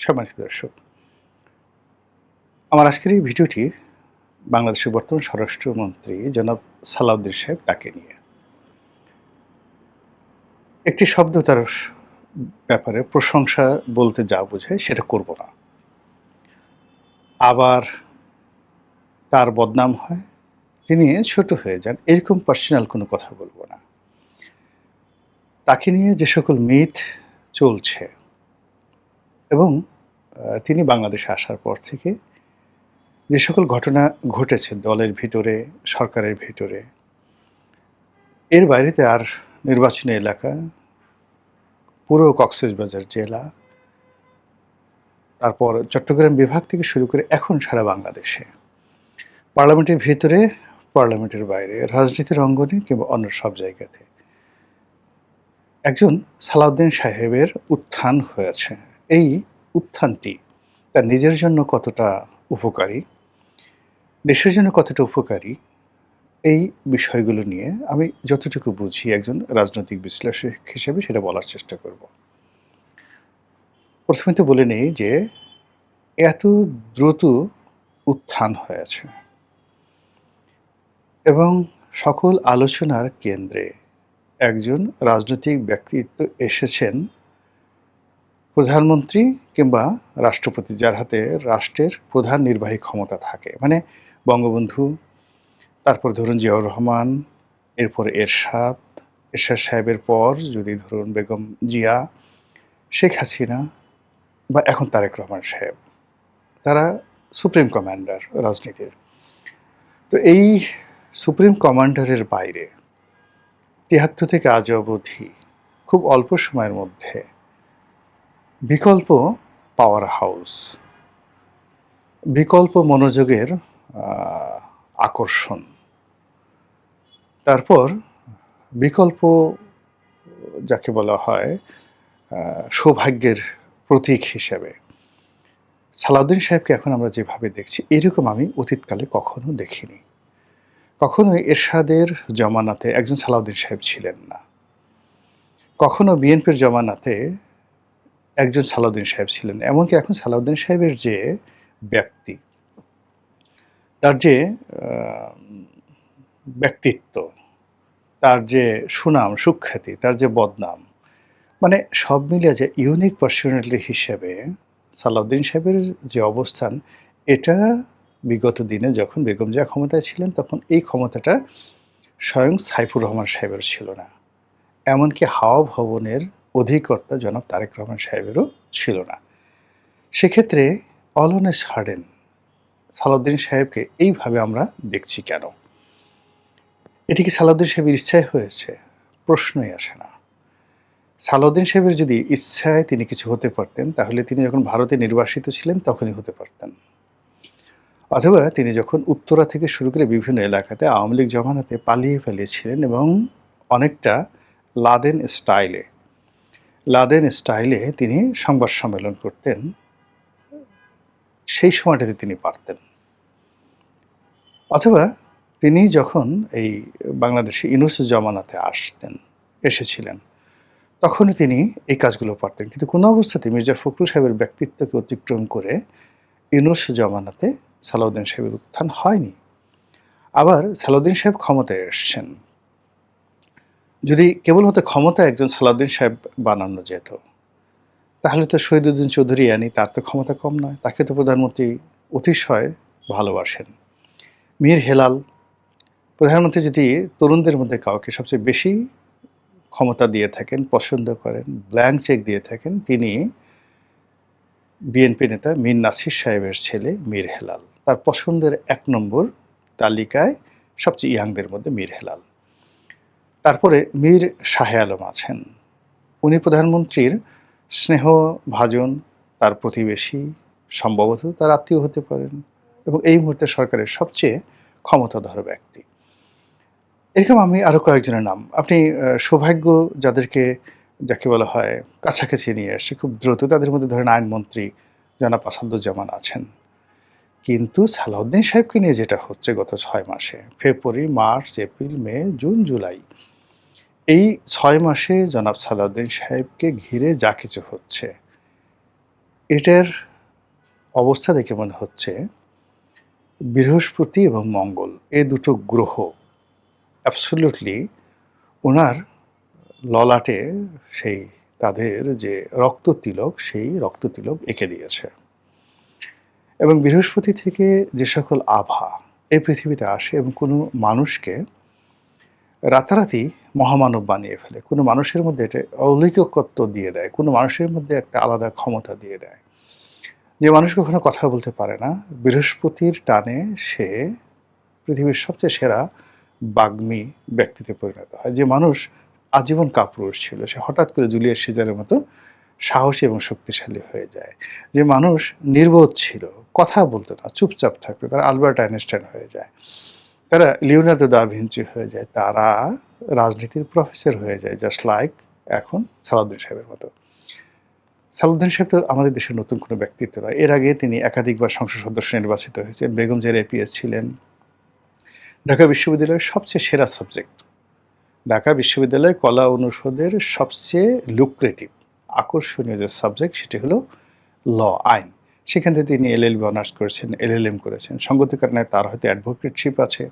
সম্মানিত দর্শক, আমার আজকের এই ভিডিওটি বাংলাদেশের বর্তমান স্বরাষ্ট্রমন্ত্রী জনাব সালাউদ্দিন সাহেব তাকে নিয়ে। একটি শব্দ তার ব্যাপারে প্রশংসা বলতে যা বোঝায় সেটা করব না। আবার তার বদনাম হয়, তিনি ছোট হয়ে যান, এরকম পার্সোনাল কোনো কথা বলব না। তাকে নিয়ে যে সকল মিথ চলছে এবং তিনি বাংলাদেশে আসার পর থেকে যে সকল ঘটনা ঘটেছে দলের ভিতরে, সরকারের ভিতরে, এর বাইরেতে আর নির্বাচনী এলাকা, পুরো কক্সবাজার জেলা, তারপর চট্টগ্রাম বিভাগ থেকে শুরু করে এখন সারা বাংলাদেশে, পার্লামেন্টের ভিতরে, পার্লামেন্টের বাইরে, রাজনীতির অঙ্গনে কিংবা অন্য সব জায়গাতে একজন সালাউদ্দিন সাহেবের উত্থান হয়েছে। এই উত্থানটি তার নিজের জন্য কতটা উপকারী, দেশের জন্য কতটা উপকারী, এই বিষয়গুলো নিয়ে আমি যতটুকু বুঝি একজন রাজনৈতিক বিশ্লেষক হিসেবে সেটা বলার চেষ্টা করব। প্রথমে তো বলে নেই যে এত দ্রুত উত্থান হয়েছে এবং সকল আলোচনার কেন্দ্রে একজন রাজনৈতিক ব্যক্তিত্ব এসেছেন, প্রধানমন্ত্রী কিংবা রাষ্ট্রপতি, যার হাতে রাষ্ট্রের প্রধান নির্বাহী ক্ষমতা থাকে, মানে বঙ্গবন্ধু, তারপর ধরুন জিয়াউর রহমান, এরপর এরশাদ সাহেবের পর যদি ধরুন বেগম জিয়া, শেখ হাসিনা বা এখন তারেক রহমান সাহেব, তারা সুপ্রিম কমান্ডার রাজনীতির। তো এই সুপ্রিম কমান্ডারের বাইরে ৭৩ থেকে আজ অবধি খুব অল্প সময়ের মধ্যে বিকল্প পাওয়ার হাউস, বিকল্প মনোযোগের আকর্ষণ, তারপর বিকল্প যাকে বলা হয় সৌভাগ্যের প্রতীক হিসেবে সালাউদ্দিন সাহেবকে এখন আমরা যেভাবে দেখছি, এরকম আমি অতীতকালে কখনো দেখিনি। কখনোই এরশাদের জমানাতে একজন সালাউদ্দিন সাহেব ছিলেন না, কখনো বিএনপির জমানাতে একজন সালাউদ্দিন সাহেব ছিলেন। এমনকি এখন সালাউদ্দিন সাহেবের যে ব্যক্তি, তার যে ব্যক্তিত্ব, তার যে সুনাম সুখ্যাতি, তার যে বদনাম, মানে সব মিলিয়ে যে ইউনিক পার্সোনালিটি হিসেবে সালাউদ্দিন সাহেবের যে অবস্থান, এটা বিগত দিনে যখন বেগম জিয়া ক্ষমতায় ছিলেন তখন এই ক্ষমতাটা স্বয়ং সাইফুর রহমান সাহেবের ছিল না। এমনকি হাওয়া ভবনের অধিকর্তা জনাব তারেক রহমান সাহেবেরও ছিল না। সেক্ষেত্রে all on a sudden Salauddin সাহেবকে এইভাবে আমরা দেখছি কেন? এটি কি সালাউদ্দিন সাহেবের ইচ্ছায় হয়েছে? প্রশ্নই আসে না। সালাউদ্দিন সাহেবের যদি ইচ্ছায় তিনি কিছু হতে পারতেন, তাহলে তিনি যখন ভারতে নির্বাসিত ছিলেন তখনই হতে পারতেন। অথবা তিনি যখন উত্তরা থেকে শুরু করে বিভিন্ন এলাকাতে আওয়ামী লীগ জমানাতে পালিয়ে ছিলেন এবং অনেকটা লাদেন স্টাইলে তিনি সংবাদ সম্মেলন করতেন, সেই সময়টাতে তিনি পারতেন। অথবা তিনি যখন এই বাংলাদেশে ইউনূস জমানাতে এসেছিলেন, তখনও তিনি এই কাজগুলো পারতেন। কিন্তু কোনো অবস্থাতে মির্জা ফখরুল সাহেবের ব্যক্তিত্বকে অতিক্রম করে ইউনূস জমানাতে সালাউদ্দিন সাহেবের উত্থান হয়নি। আবার সালাউদ্দিন সাহেব ক্ষমতায় এসছেন। যদি কেবলমাত্র ক্ষমতায় একজন সালাউদ্দিন সাহেব বানানো যেত, তাহলে তো শহীদুদ্দিন চৌধুরী আনি, তার তো ক্ষমতা কম নয়, তাকে তো প্রধানমন্ত্রী অতিশয় ভালোবাসেন। মীর হেলাল, প্রধানমন্ত্রী যদি তরুণদের মধ্যে কাউকে সবচেয়ে বেশি ক্ষমতা দিয়ে থাকেন, পছন্দ করেন, ব্ল্যাঙ্ক চেক দিয়ে থাকেন, তিনি বিএনপি নেতা মীর নাসির সাহেবের ছেলে মীর হেলাল। তার পছন্দের ১ নম্বর তালিকায় সবচেয়ে ইয়াংদের মধ্যে মীর হেলাল। তারপরে মীর শাহে আলম আছেন, উনি প্রধানমন্ত্রীর স্নেহভাজন, তার প্রতিবেশী, সম্ভবত তার আত্মীয় হতে পারেন এবং এই মুহূর্তে সরকারের সবচেয়ে ক্ষমতাধর ব্যক্তি। এরকম আমি আরও কয়েকজনের নাম, আপনি সৌভাগ্য যাকে বলা হয় কাছাকাছি নিয়ে আসছে খুব দ্রুত, তাদের মধ্যে ধরেন আইনমন্ত্রী জনাব আসাদুজ্জামান আছেন। কিন্তু সালাউদ্দিন সাহেবকে নিয়ে যেটা হচ্ছে গত ৬ মাসে, ফেব্রুয়ারি, মার্চ, এপ্রিল, মে, জুন, জুলাই, এই ৬ মাসে জনাব সালাউদ্দিন সাহেবকে ঘিরে যা কিছু হচ্ছে, এটার অবস্থা দেখে মনে হচ্ছে বৃহস্পতি এবং মঙ্গল এ দুটো গ্রহ অ্যাবসলিউটলি উনার ললাটে সেই তাদের যে রক্ততিলক, সেই রক্ততিলক এঁকে দিয়েছে। এবং বৃহস্পতি থেকে যে সকল আভা এই পৃথিবীতে আসে এবং কোনো মানুষকে রাতারাতি মহামানব বানিয়ে ফেলে, কোনো মানুষের মধ্যে এটা অলৌকিকত্ব দিয়ে দেয়, কোনো মানুষের মধ্যে একটা আলাদা ক্ষমতা দিয়ে দেয়। যে মানুষ কখনো কথা বলতে পারে না, বৃহস্পতির টানে সে পৃথিবীর সবচেয়ে সেরা বাগ্মী ব্যক্তিতে পরিণত হয়। যে মানুষ আজীবন কাপুরুষ ছিল, সে হঠাৎ করে জুলিয়াস সিজারের মতো সাহসী এবং শক্তিশালী হয়ে যায়। যে মানুষ নির্বোধ ছিল, কথা বলতো না, চুপচাপ থাকতো, তারা আলবার্ট আইনস্টাইন হয়ে যায়, তারা লিওনার্দো দা ভিঞ্চি হয়ে যায়, তারা রাজনীতির প্রফেসর হয়ে যায়, জাস্ট লাইক এখন সালাউদ্দিন সাহেবের মতো। সালাউদ্দিন সাহেব তো আমাদের দেশের নতুন কোনো ব্যক্তিত্ব নয়। এর আগে তিনি একাধিকবার সংসদ সদস্য নির্বাচিত হয়েছেন, বেগম জিয়ার এপিএস ছিলেন, ঢাকা বিশ্ববিদ্যালয়ের সবচেয়ে সেরা সাবজেক্ট, ঢাকা বিশ্ববিদ্যালয় কলা অনুষদের সবচেয়ে লুক্রেটিভ আকর্ষণীয় যে সাবজেক্ট সেটি হলো ল, আইন। সেখান থেকে তিনি এলএলবি অনার্স করেছেন, এলএলএম করেছেন। সঙ্গত কারণে তার হয়তো অ্যাডভোকেটশিপ আছে,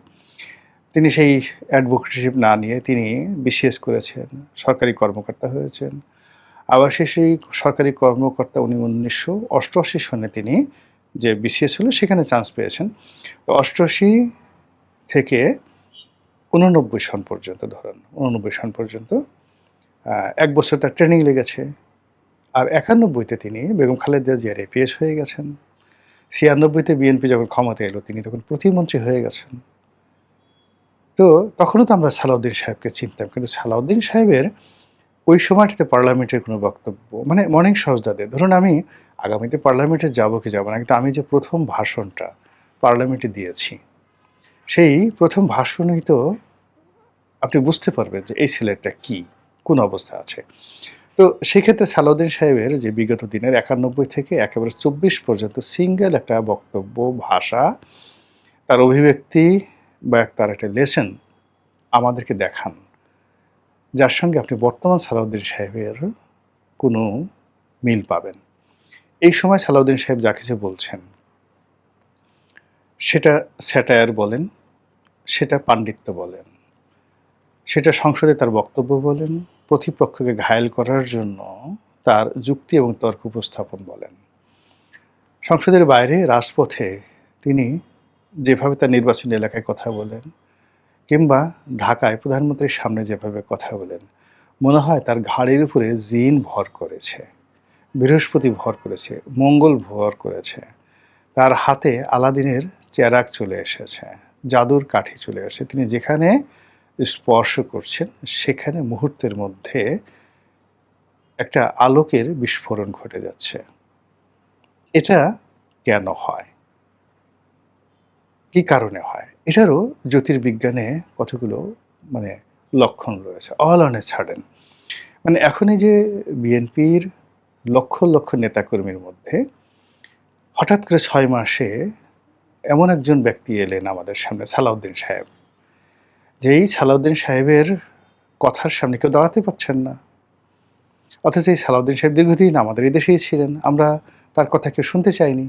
তিনি সেই অ্যাডভোকেটশিপ না নিয়ে তিনি বিসিএস করেছেন, সরকারি কর্মকর্তা হয়েছেন। আবার সেই সরকারি কর্মকর্তা উনি 1988 সনে তিনি যে বিসিএস হলো সেখানে চান্স পেয়েছেন। তো 88 থেকে 89 সন পর্যন্ত, ধরুন 89 সন পর্যন্ত 1 বছর তার ট্রেনিং লেগেছে। আর 91-তে তিনি বেগম খালেদা জিয়ার এপিএস হয়ে গেছেন। 96-তে বিএনপি যখন ক্ষমতায় এলো তিনি তখন প্রতিমন্ত্রী হয়ে গেছেন। তো তখনও তো আমরা সালাউদ্দিন সাহেবকে চিনতাম, কিন্তু সালাউদ্দিন সাহেবের ওই সময়টাতে পার্লামেন্টের কোনো বক্তব্য, মানে মর্নিং সজদাতে, ধরুন আমি আগামীতে পার্লামেন্টে যাব কি যাব না, কিন্তু আমি যে প্রথম ভাষণটা পার্লামেন্টে দিয়েছি, সেই প্রথম ভাষণেই তো আপনি বুঝতে পারবেন যে এই ছেলেটা কি, কোন অবস্থা আছে। তো সেক্ষেত্রে সালাউদ্দিন সাহেবের যে বিগত দিনের 91 থেকে একেবারে 24 পর্যন্ত সিঙ্গেল একটা বক্তব্য, ভাষা, তার অভিব্যক্তি বা তার একটা লেসন আমাদেরকে দেখান, যার সঙ্গে আপনি বর্তমান সালাউদ্দিন সাহেবের কোনো মিল পাবেন। এই সময় সালাউদ্দিন সাহেব যা কিছু বলছেন সেটা স্যাটায়ার বলেন, সেটা পাণ্ডিত্য বলেন, সেটা সংসদে তার বক্তব্য বলেন, প্রতিপক্ষকে ঘায়েল করার জন্য তার যুক্তি এবং তর্ক উপস্থাপন বলেন। সংসদের বাইরে রাজপথে তিনি যেভাবে তার নির্বাচনী এলাকায় কথা বলেন, কিংবা ঢাকায় প্রধানমন্ত্রীর সামনে যেভাবে কথা বলেন, মনে হয় তার ঘাড়ের উপরে জিন ভর করেছে, বৃহস্পতি ভর করেছে, মঙ্গল ভর করেছে, তার হাতে আলাদিনের চেরাগ চলে এসেছে, জাদুর কাঠি চলে এসেছে। তিনি যেখানে স্পর্শ করছেন সেখানে মুহূর্তের মধ্যে একটা আলোকের বিস্ফোরণ ঘটে যাচ্ছে। এটা কেন হয়, কি কারণে হয়? এটারও জ্যোতির্বিজ্ঞানে কতগুলো মানে লক্ষণ রয়েছে। অল অন এ সাডেন, মানে এখন এই যে বিএনপির লক্ষ লক্ষ নেতাকর্মীর মধ্যে হঠাৎ করে 6 মাসে এমন একজন ব্যক্তি এলেন আমাদের সামনে, সালাউদ্দিন সাহেব। যেই সালাউদ্দিন সাহেবের কথার সামনে কেউ দাঁড়াতে পারছেন না। অথচ এই সালাউদ্দিন সাহেব দীর্ঘদিন আমাদের এই দেশেই ছিলেন, আমরা তার কথা কেউ শুনতে চাইনি।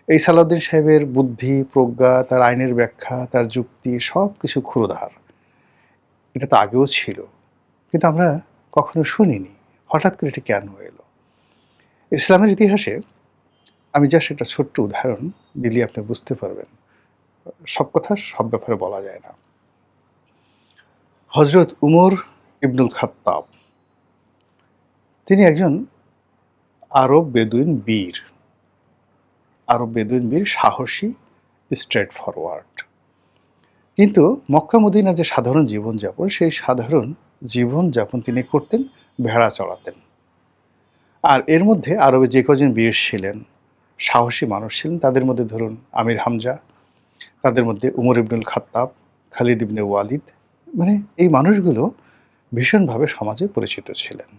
এই সালাউদ্দিন সাহেবের বুদ্ধি, প্রজ্ঞা, তার আইনের ব্যাখ্যা, তার যুক্তি সব কিছু ক্ষুরধার। এটা তো আগেও ছিল, কিন্তু আমরা কখনো শুনিনি। হঠাৎ করে এটা কেন এলো? ইসলামের ইতিহাসে আমি জাস্ট একটা ছোট্ট উদাহরণ দিলে আপনি বুঝতে পারবেন। সব কথা সব ব্যাপারে বলা যায় না। হযরত উমর ইবনুল খাত্তাব, তিনি একজন আরব বেদুইন বীর, সাহসী, স্ট্রেট ফরওয়ার্ড। কিন্তু মক্কা মদিনার যে সাধারণ জীবনযাপন, সেই সাধারণ জীবনযাপন তিনি করতেন, ভেড়া চড়াতেন। আর এর মধ্যে আরবে যে কজন বীর ছিলেন, সাহসী মানুষ ছিলেন, তাদের মধ্যে ধরুন আমির হামজা, তাদের মধ্যে উমর ইবনুল খাত্তাব, খালিদ ইবনে ওয়ালিদ, মানে এই মানুষগুলো ভীষণভাবে সমাজে পরিচিত ছিলেন।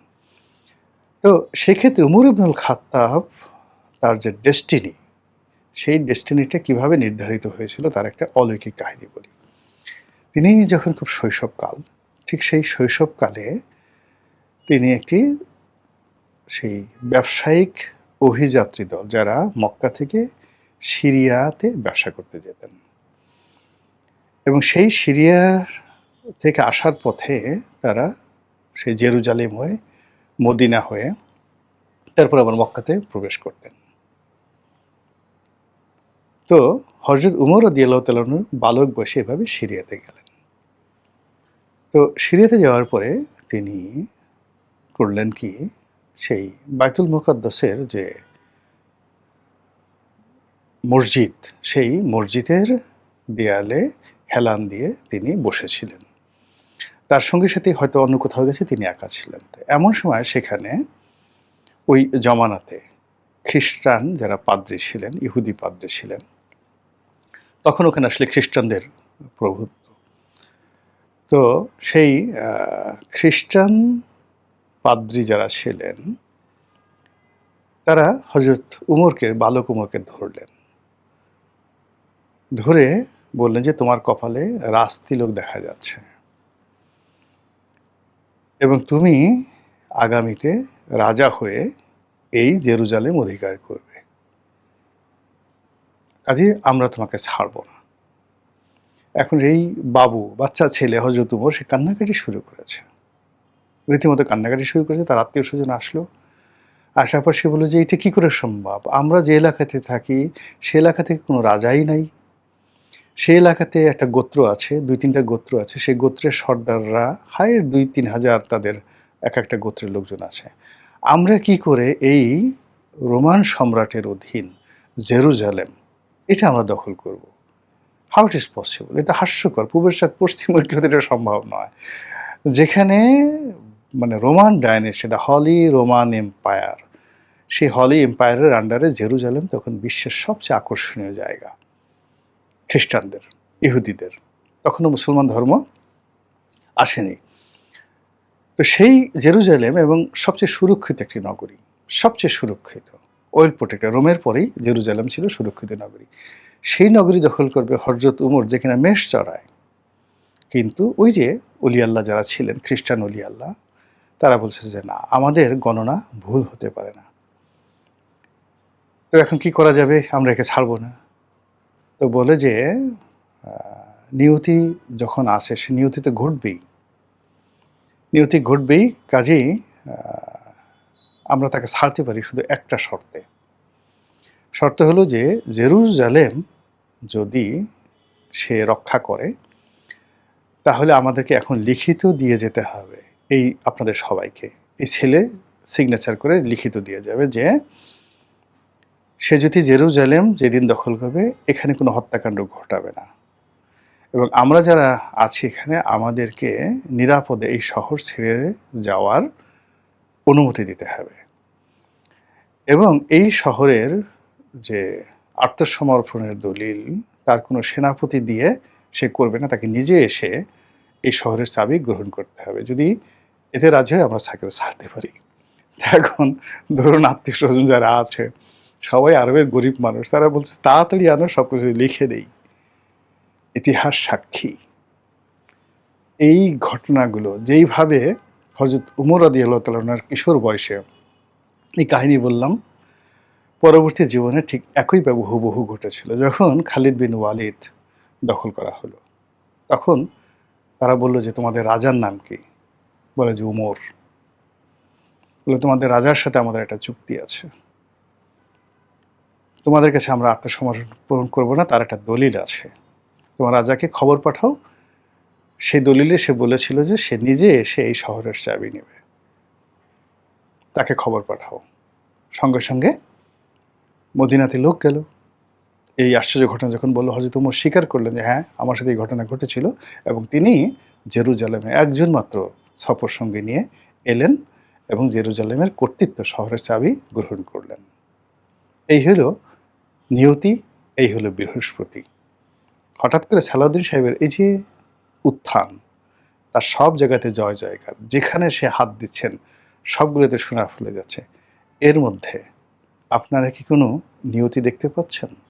তো সেক্ষেত্রে উমর ইবনুল খাত্তাব তার যে ডেস্টিনি, সেই ডেস্টিনিটা কিভাবে নির্ধারিত হয়েছিল তার একটা অলৌকিক কাহিনী বলি। তিনি যখন খুব শৈশবকাল, ঠিক সেই শৈশবকালে তিনি একটি সেই ব্যবসায়িক অভিযাত্রী দল যারা মক্কা থেকে সিরিয়াতে ব্যবসা করতে যেতেন। এবং সেই সিরিয়া থেকে আসার পথে তারা সেই জেরুজালেম হয়ে, মদিনা হয়ে তারপর আবার মক্কাতে প্রবেশ করতেন। তো হযরত উমর রাদিয়াল্লাহু তাআলা আনহু বালক বয়সে এভাবে সিরিয়াতে গেলেন। তো সিরিয়াতে যাওয়ার পরে তিনি করলেন কি, সেই বায়তুল মুকাদ্দাসের যে মসজিদ, সেই মসজিদের দেয়ালে হেলান দিয়ে তিনি বসেছিলেন। তার সঙ্গী সাথী হয়তো অন্য কোথাও গেছে, তিনি একা ছিলেন। তো এমন সময় সেখানে ওই জমানাতে খ্রিস্টান যারা পাদ্রী ছিলেন, ইহুদি পাদ্রী ছিলেন, তখন ওখানে আসলে খ্রিস্টানদের প্রভুত্ব। তো সেই খ্রিস্টান পাদ্রী যারা ছিলেন, তারা হযরত উমরকে, বালক উমরকে ধরলেন। ধরে বললেন যে, "তোমার কপালে রাজতিলক দেখা যাচ্ছে এবং তুমি আগামীতে রাজা হয়ে এই জেরুজালেম অধিকার করবে। কাজেই আমরা তোমাকে ছাড়ব না।" এখন এই বাচ্চা ছেলে হযরত উমর, সে কান্নাকাটি শুরু করেছে। রীতিমতো কান্নাকাটি শুরু করেছে। তার আত্মীয়স্বজন আসলো। আসার পর সে বলল যে, "এটা কি করে সম্ভব? আমরা যে এলাকাতে থাকি, সে এলাকা থেকে কোনো রাজাই নাই। সে এলাকাতে একটা গোত্র আছে, ২-৩ টা গোত্র আছে। সেই গোত্রের সর্দাররা হায়ের ২-৩ হাজার, তাদের একটা গোত্রের লোকজন আছে। আমরা কি করে এই রোমান সম্রাটের অধীন জেরুজালেম, এটা আমরা দখল করব? How it is possible?" এটা হাস্যকর। পূবের সাথে পশ্চিম ঐক্যতে এটা সম্ভব নয়। যেখানে মানে Roman dynasty, the holy Roman empire, সেই হলি এম্পায়ারের আন্ডারে জেরুজালেম তখন বিশ্বের সবচেয়ে আকর্ষণীয় জায়গা খ্রিস্টানদের, ইহুদিদের। তখনও মুসলমান ধর্ম আসেনি। তো সেই জেরুজালেম এবং সবচেয়ে সুরক্ষিত একটি নগরী, সবচেয়ে সুরক্ষিত, ওয়েল প্রোটেক্টেড। রোমের পরেই জেরুজালেম ছিল সুরক্ষিত নগরী। সেই নগরী দখল করবে হযরত উমর, যে কিনা মেষ চড়ায়। কিন্তু ওই যে অলি আল্লাহ যারা ছিলেন, খ্রিস্টান অলি আল্লাহ, তারা বলছে যে, "না, আমাদের গণনা ভুল হতে পারে না। তো এখন কি করা যাবে? আমরা একে ছাড়ব না।" তো বলে যে, আ নিয়তি যখন আসে, সে নিয়তি তো ঘটবেই। নিয়তি ঘটবেই, কাজেই আ আমরা তাকে ছাড়তে পারি শুধু একটা শর্তে। শর্ত হলো যে, জেরুজালেম যদি সে রক্ষা করে, তাহলে আমাদেরকে এখন লিখিত দিয়ে যেতে হবে এই আপনাদের সবাইকে। এই ছেলে সিগনেচার করে লিখিত দিয়ে যাবে যে, সে যদি জেরুজালেম যেদিন দখল করবে, এখানে কোনো হত্যাকাণ্ড ঘটাবে না এবং আমরা যারা আছি এখানে, আমাদেরকে নিরাপদে এই শহর ছেড়ে যাওয়ার অনুমতি দিতে হবে এবং এই শহরের যে আত্মসমর্পণের দলিল, তার কোনো সেনাপতি দিয়ে সে করবে না। তাকে নিজে এসে এই শহরের চাবি গ্রহণ করতে হবে। যদি এতে রাজি হয়, আমরা তাকে ছাড়তে পারি। এখন ধরুন আত্মীয়স্বজন যারা আছে, সবাই আরবের গরিব মানুষ, তারা বলছে, "তাড়াতাড়ি আনো, সবকিছু লিখে দেই।" ইতিহাস সাক্ষী এই ঘটনাগুলো যেইভাবে হযরত উমর রাদিয়াল্লাহু তাআলা আনহুর কিশোর বয়সে এই কাহিনী বললাম, পরবর্তী জীবনে ঠিক একইভাবে হুবহু ঘটেছিল। যখন খালিদ বিন ওয়ালিদ দখল করা হলো, তখন তারা বলল যে, "তোমাদের রাজার নাম কি?" বলে যে, "উমর।" বলল, "তোমাদের রাজার সাথে আমাদের একটা চুক্তি আছে। তোমাদের কাছে আমরা আত্মসমর্পণ করব না, তার একটা দলিল আছে। তোমার রাজাকে খবর পাঠাও।" সেই দলিলে সে বলেছিল যে, সে নিজে এসে এই শহরের চাবি নেবে। তাকে খবর পাঠাও। সঙ্গে সঙ্গে মদিনাতে লোক গেল। এই আশ্চর্য ঘটনা যখন বলল, হযরত ওমর স্বীকার করলেন যে, "হ্যাঁ, আমার সাথে এই ঘটনা ঘটেছিল" এবং তিনি জেরুজালেমে একজন মাত্র সফর সঙ্গী নিয়ে এলেন এবং জেরুজালেমের কর্তৃত্ব, শহরের চাবি গ্রহণ করলেন। এই হলো নিয়তি, এই হলো বৃহস্পতি। হঠাৎ করে সালাউদ্দিন সাহেবের এই যে উত্থান, তার সব জায়গাতে জয় জয়কার। যেখানে সে হাত দিচ্ছেন, সবগুলোতে সোনা ফেলে যাচ্ছে। এর মধ্যে আপনারা কি কোনো নিয়তি দেখতে পাচ্ছেন?